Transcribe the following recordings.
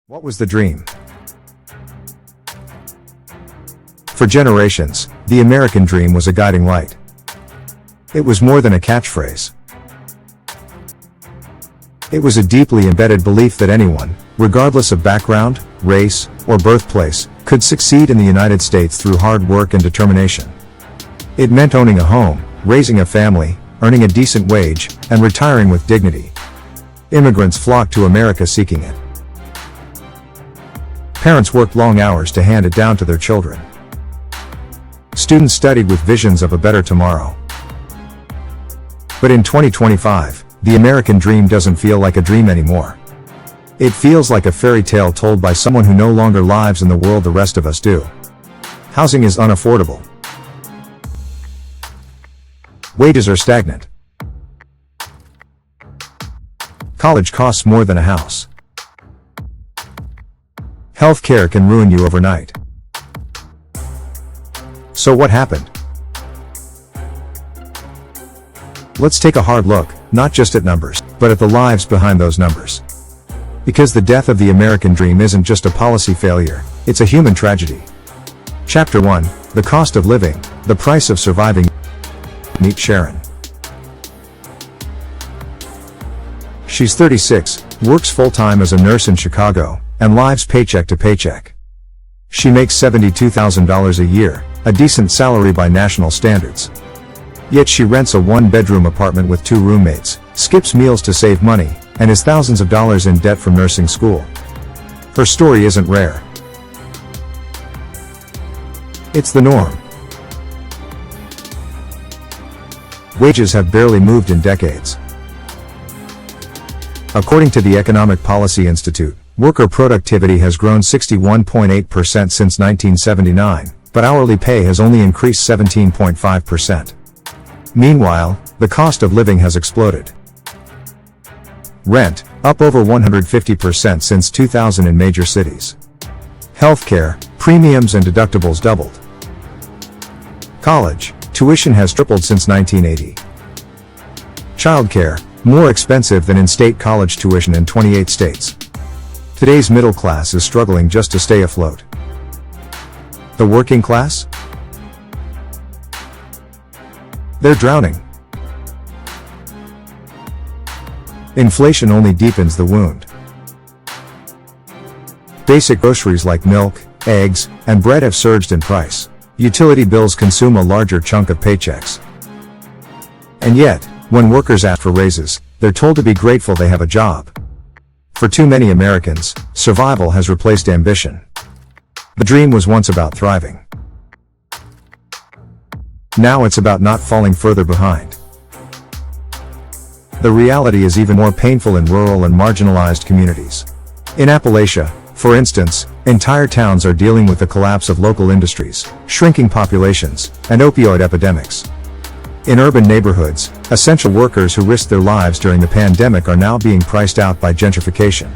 What was the dream? For generations, the American dream was a guiding light. It was more than a catchphrase. It was a deeply embedded belief that anyone, regardless of background, race, or birthplace, could succeed in the United States through hard work and determination. It meant owning a home, raising a family, earning a decent wage, and retiring with dignity. Immigrants flocked to America seeking it. Parents worked long hours to hand it down to their children. Students studied with visions of a better tomorrow. But in 2025, the American dream doesn't feel like a dream anymore. It feels like a fairy tale told by someone who no longer lives in the world the rest of us do. Housing is unaffordable. Wages are stagnant. College costs more than a house. Healthcare can ruin you overnight. So what happened? Let's take a hard look, not just at numbers, but at the lives behind those numbers. Because the death of the American dream isn't just a policy failure, it's a human tragedy. Chapter 1, The Cost of Living, The Price of Surviving. Meet Sharon. She's 36, works full-time as a nurse in Chicago, and lives paycheck to paycheck. She makes $72,000 a year, a decent salary by national standards. Yet she rents a one-bedroom apartment with 2 roommates, skips meals to save money, and is thousands of dollars in debt from nursing school. Her story isn't rare. It's the norm. Wages have barely moved in decades. According to the Economic Policy Institute, worker productivity has grown 61.8% since 1979, but hourly pay has only increased 17.5%. Meanwhile, the cost of living has exploded. Rent, up over 150% since 2000 in major cities. Healthcare, premiums and deductibles doubled. College, tuition has tripled since 1980. Childcare, more expensive than in-state college tuition in 28 states. Today's middle class is struggling just to stay afloat. The working class? They're drowning. Inflation only deepens the wound. Basic groceries like milk, eggs, and bread have surged in price. Utility bills consume a larger chunk of paychecks. And yet, when workers ask for raises, they're told to be grateful they have a job. For too many Americans, survival has replaced ambition. The dream was once about thriving. Now it's about not falling further behind. The reality is even more painful in rural and marginalized communities. In Appalachia, for instance, entire towns are dealing with the collapse of local industries, shrinking populations, and opioid epidemics. In urban neighborhoods, essential workers who risked their lives during the pandemic are now being priced out by gentrification.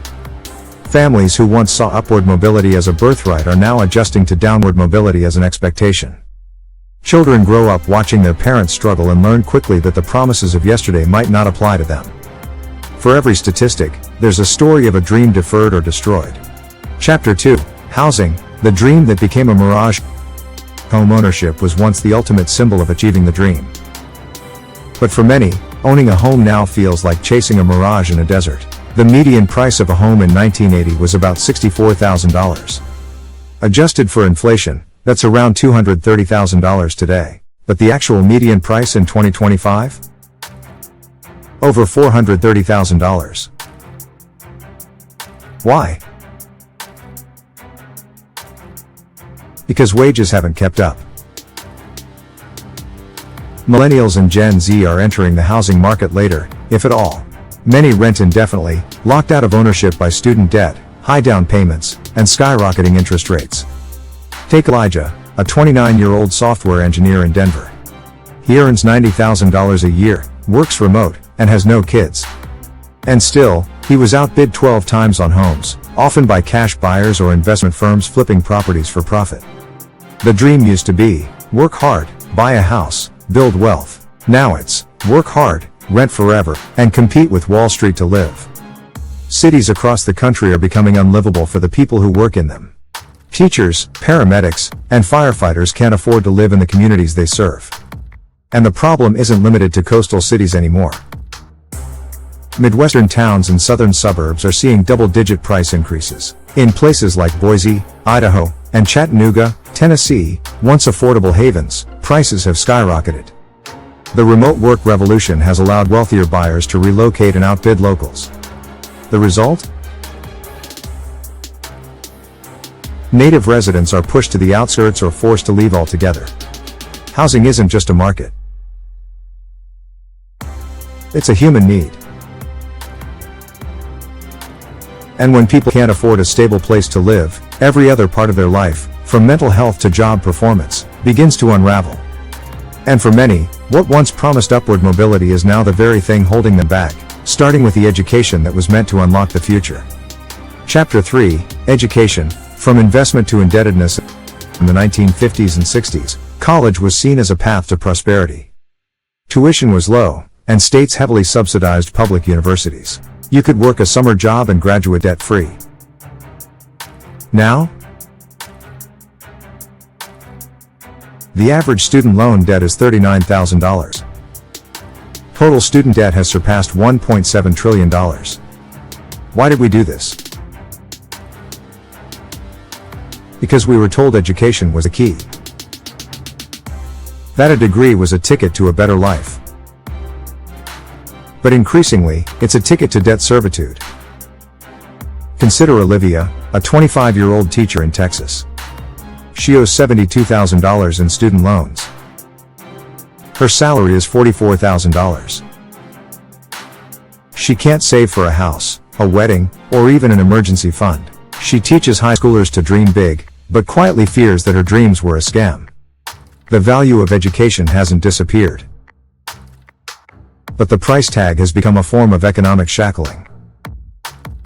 Families who once saw upward mobility as a birthright are now adjusting to downward mobility as an expectation. Children grow up watching their parents struggle and learn quickly that the promises of yesterday might not apply to them. For every statistic, there's a story of a dream deferred or destroyed. Chapter 2, Housing, the dream that became a mirage. Home ownership was once the ultimate symbol of achieving the dream. But for many, owning a home now feels like chasing a mirage in a desert. The median price of a home in 1980 was about $64,000. Adjusted for inflation, that's around $230,000 today. But the actual median price in 2025? Over $430,000. Why? Because wages haven't kept up. Millennials and Gen Z are entering the housing market later, if at all. Many rent indefinitely, locked out of ownership by student debt, high down payments, and skyrocketing interest rates. Take Elijah, a 29-year-old software engineer in Denver. He earns $90,000 a year, works remote, and has no kids. And still, he was outbid 12 times on homes, often by cash buyers or investment firms flipping properties for profit. The dream used to be, work hard, buy a house, build wealth. Now it's, work hard, rent forever, and compete with Wall Street to live. cities across the country are becoming unlivable for the people who work in them. Teachers, paramedics, and firefighters can't afford to live in the communities they serve. And the problem isn't limited to coastal cities anymore. Midwestern towns and southern suburbs are seeing double-digit price increases. In places like Boise, Idaho, and Chattanooga, Tennessee, once affordable havens, prices have skyrocketed. The remote work revolution has allowed wealthier buyers to relocate and outbid locals. The result? Native residents are pushed to the outskirts or forced to leave altogether. Housing isn't just a market. It's a human need. And when people can't afford a stable place to live, every other part of their life, from mental health to job performance, begins to unravel. And for many, what once promised upward mobility is now the very thing holding them back, starting with the education that was meant to unlock the future. Chapter 3, Education, From Investment to Indebtedness. In the 1950s and 60s, college was seen as a path to prosperity. Tuition was low, and states heavily subsidized public universities. You could work a summer job and graduate debt-free. Now, the average student loan debt is $39,000. Total student debt has surpassed $1.7 trillion. Why did we do this? Because we were told education was a key. That a degree was a ticket to a better life. But increasingly, it's a ticket to debt servitude. Consider Olivia, a 25-year-old teacher in Texas. She owes $72,000 in student loans. Her salary is $44,000. She can't save for a house, a wedding, or even an emergency fund. She teaches high schoolers to dream big, but quietly fears that her dreams were a scam. The value of education hasn't disappeared. But the price tag has become a form of economic shackling.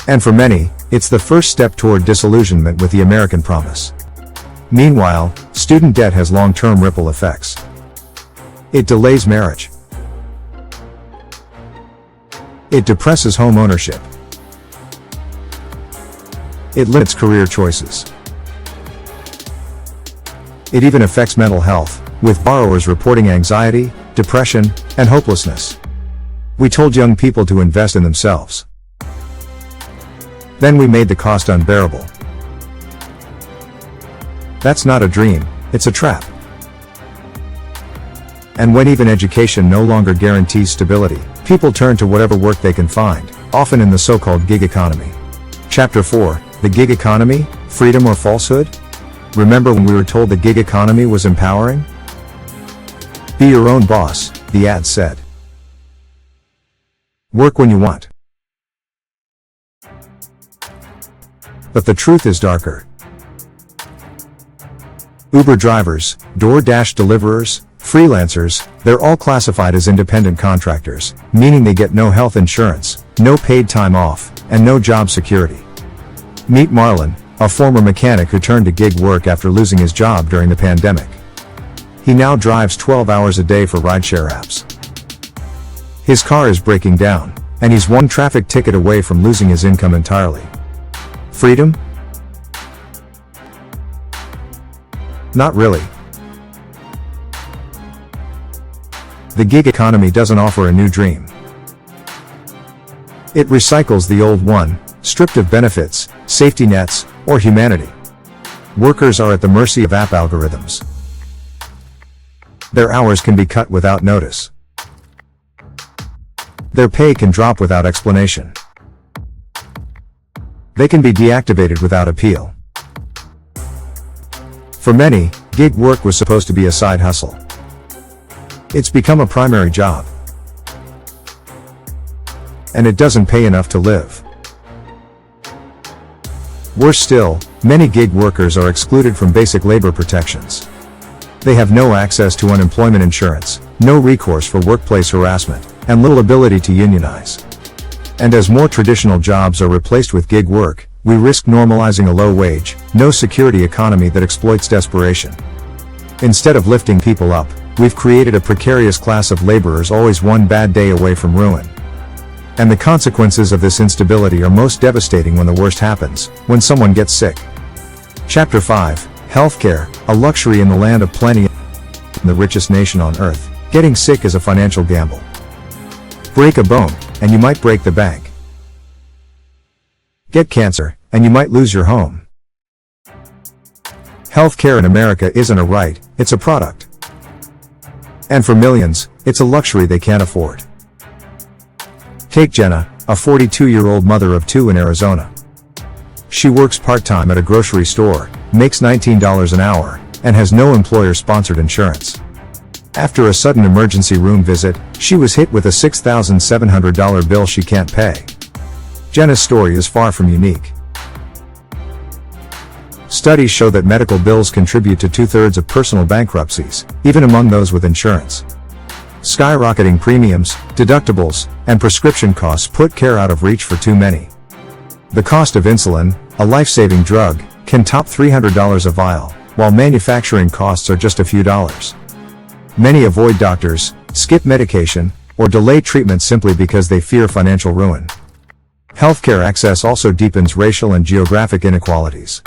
And for many, it's the first step toward disillusionment with the American promise. Meanwhile, student debt has long-term ripple effects. It delays marriage. It depresses home ownership. It limits career choices. It even affects mental health, with borrowers reporting anxiety, depression, and hopelessness. We told young people to invest in themselves. Then we made the cost unbearable. That's not a dream, it's a trap. And when even education no longer guarantees stability, people turn to whatever work they can find, often in the so-called gig economy. Chapter 4, The Gig Economy, Freedom or Falsehood? Remember when we were told the gig economy was empowering? Be your own boss, the ad said. Work when you want. But the truth is darker. Uber drivers, DoorDash deliverers, freelancers, they're all classified as independent contractors, meaning they get no health insurance, no paid time off, and no job security. Meet Marlon, a former mechanic who turned to gig work after losing his job during the pandemic. He now drives 12 hours a day for rideshare apps. His car is breaking down, and he's one traffic ticket away from losing his income entirely. Freedom? Not really. The gig economy doesn't offer a new dream. It recycles the old one, stripped of benefits, safety nets, or humanity. Workers are at the mercy of app algorithms. Their hours can be cut without notice. Their pay can drop without explanation. They can be deactivated without appeal. For many, gig work was supposed to be a side hustle. It's become a primary job. And it doesn't pay enough to live. Worse still, many gig workers are excluded from basic labor protections. They have no access to unemployment insurance, no recourse for workplace harassment, and little ability to unionize. And as more traditional jobs are replaced with gig work, we risk normalizing a low-wage, no security economy that exploits desperation. Instead of lifting people up, we've created a precarious class of laborers always one bad day away from ruin. And the consequences of this instability are most devastating when the worst happens, when someone gets sick. Chapter 5, Healthcare, a luxury in the land of plenty, the richest nation on earth. Getting sick is a financial gamble. Break a bone, and you might break the bank. Get cancer, and you might lose your home. Healthcare in America isn't a right, it's a product. And for millions, it's a luxury they can't afford. Take Jenna, a 42-year-old mother of 2 in Arizona. She works part-time at a grocery store, makes $19 an hour, and has no employer-sponsored insurance. After a sudden emergency room visit, she was hit with a $6,700 bill she can't pay. Jenna's story is far from unique. Studies show that medical bills contribute to 2/3 of personal bankruptcies, even among those with insurance. Skyrocketing premiums, deductibles, and prescription costs put care out of reach for too many. The cost of insulin, a life-saving drug, can top $300 a vial, while manufacturing costs are just a few dollars. Many avoid doctors, skip medication, or delay treatment simply because they fear financial ruin. Healthcare access also deepens racial and geographic inequalities.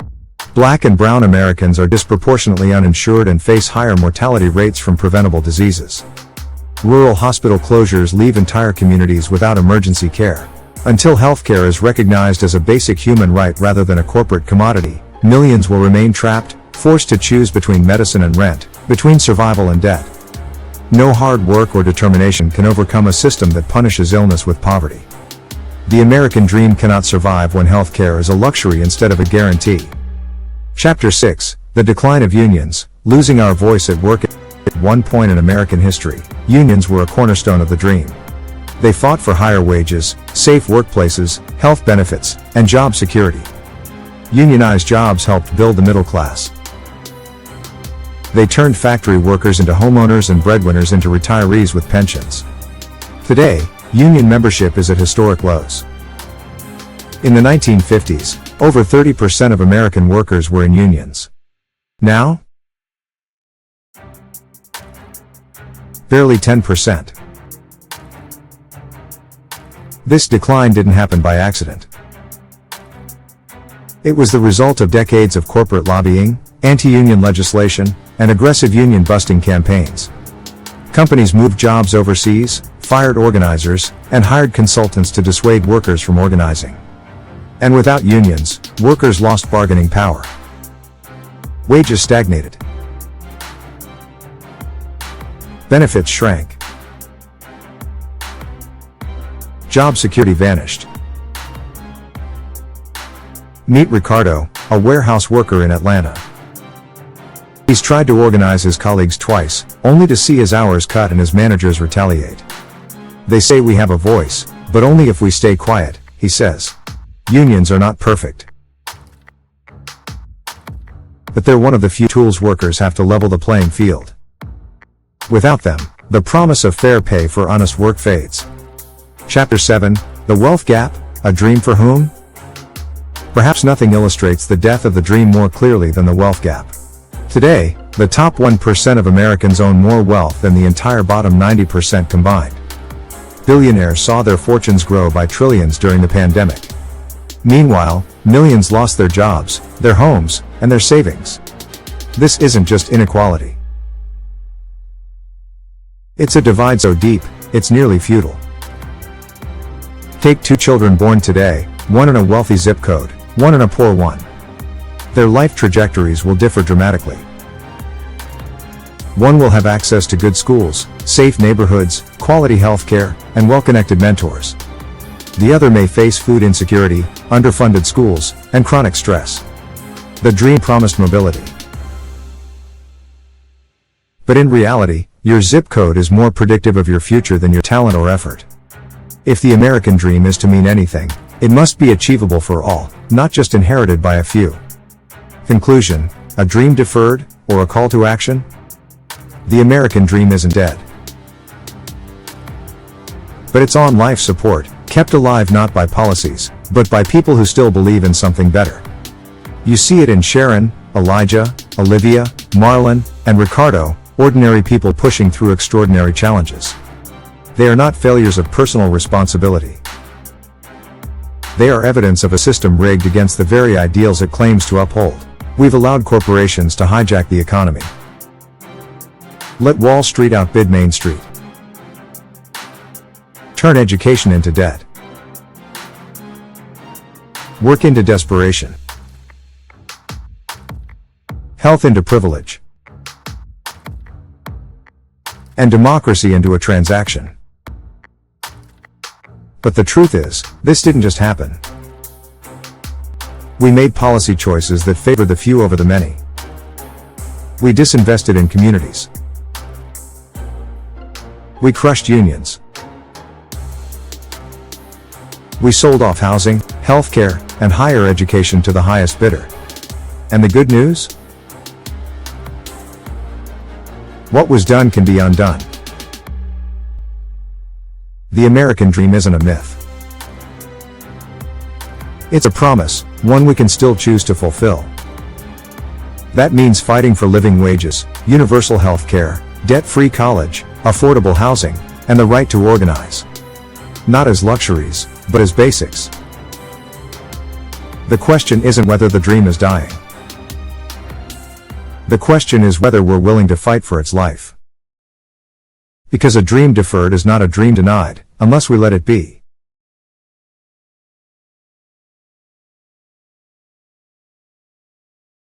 Black and brown Americans are disproportionately uninsured and face higher mortality rates from preventable diseases. Rural hospital closures leave entire communities without emergency care. Until healthcare is recognized as a basic human right rather than a corporate commodity, millions will remain trapped, forced to choose between medicine and rent, between survival and death. No hard work or determination can overcome a system that punishes illness with poverty. The American dream cannot survive when healthcare is a luxury instead of a guarantee. Chapter 6, The Decline of Unions, Losing Our Voice at Work. At one point in American history, unions were a cornerstone of the dream. They fought for higher wages, safe workplaces, health benefits, and job security. Unionized jobs helped build the middle class. They turned factory workers into homeowners and breadwinners into retirees with pensions. Today, union membership is at historic lows. In the 1950s, over 30% of American workers were in unions. Now? Barely 10%. This decline didn't happen by accident. It was the result of decades of corporate lobbying, anti-union legislation, and aggressive union-busting campaigns. Companies moved jobs overseas, fired organizers, and hired consultants to dissuade workers from organizing. And without unions, workers lost bargaining power. Wages stagnated. Benefits shrank. Job security vanished. Meet Ricardo, a warehouse worker in Atlanta. He's tried to organize his colleagues twice, only to see his hours cut and his managers retaliate. They say we have a voice, but only if we stay quiet, he says. Unions are not perfect. But they're one of the few tools workers have to level the playing field. Without them, the promise of fair pay for honest work fades. Chapter 7, The Wealth Gap, A Dream for Whom? Perhaps nothing illustrates the death of the dream more clearly than the wealth gap. Today, the top 1% of Americans own more wealth than the entire bottom 90% combined. Billionaires saw their fortunes grow by trillions during the pandemic. Meanwhile, millions lost their jobs, their homes, and their savings. This isn't just inequality. It's a divide so deep, it's nearly feudal. Take 2 children born today, one in a wealthy zip code, one in a poor one. Their life trajectories will differ dramatically. One will have access to good schools, safe neighborhoods, quality healthcare, and well-connected mentors. The other may face food insecurity, underfunded schools, and chronic stress. The dream promised mobility. But in reality, your zip code is more predictive of your future than your talent or effort. If the American dream is to mean anything, it must be achievable for all, not just inherited by a few. Conclusion, a dream deferred, or a call to action? The American dream isn't dead. But it's on life support, kept alive not by policies, but by people who still believe in something better. You see it in Sharon, Elijah, Olivia, Marlon, and Ricardo, ordinary people pushing through extraordinary challenges. They are not failures of personal responsibility. They are evidence of a system rigged against the very ideals it claims to uphold. We've allowed corporations to hijack the economy. Let Wall Street outbid Main Street. Turn education into debt. Work into desperation. Health into privilege. And democracy into a transaction. But the truth is, this didn't just happen. We made policy choices that favor the few over the many. We disinvested in communities. We crushed unions. We sold off housing, healthcare, and higher education to the highest bidder. And the good news? What was done can be undone. The American dream isn't a myth. It's a promise, one we can still choose to fulfill. That means fighting for living wages, universal health care, debt-free college, affordable housing, and the right to organize. Not as luxuries, but as basics. The question isn't whether the dream is dying. The question is whether we're willing to fight for its life. Because a dream deferred is not a dream denied, unless we let it be.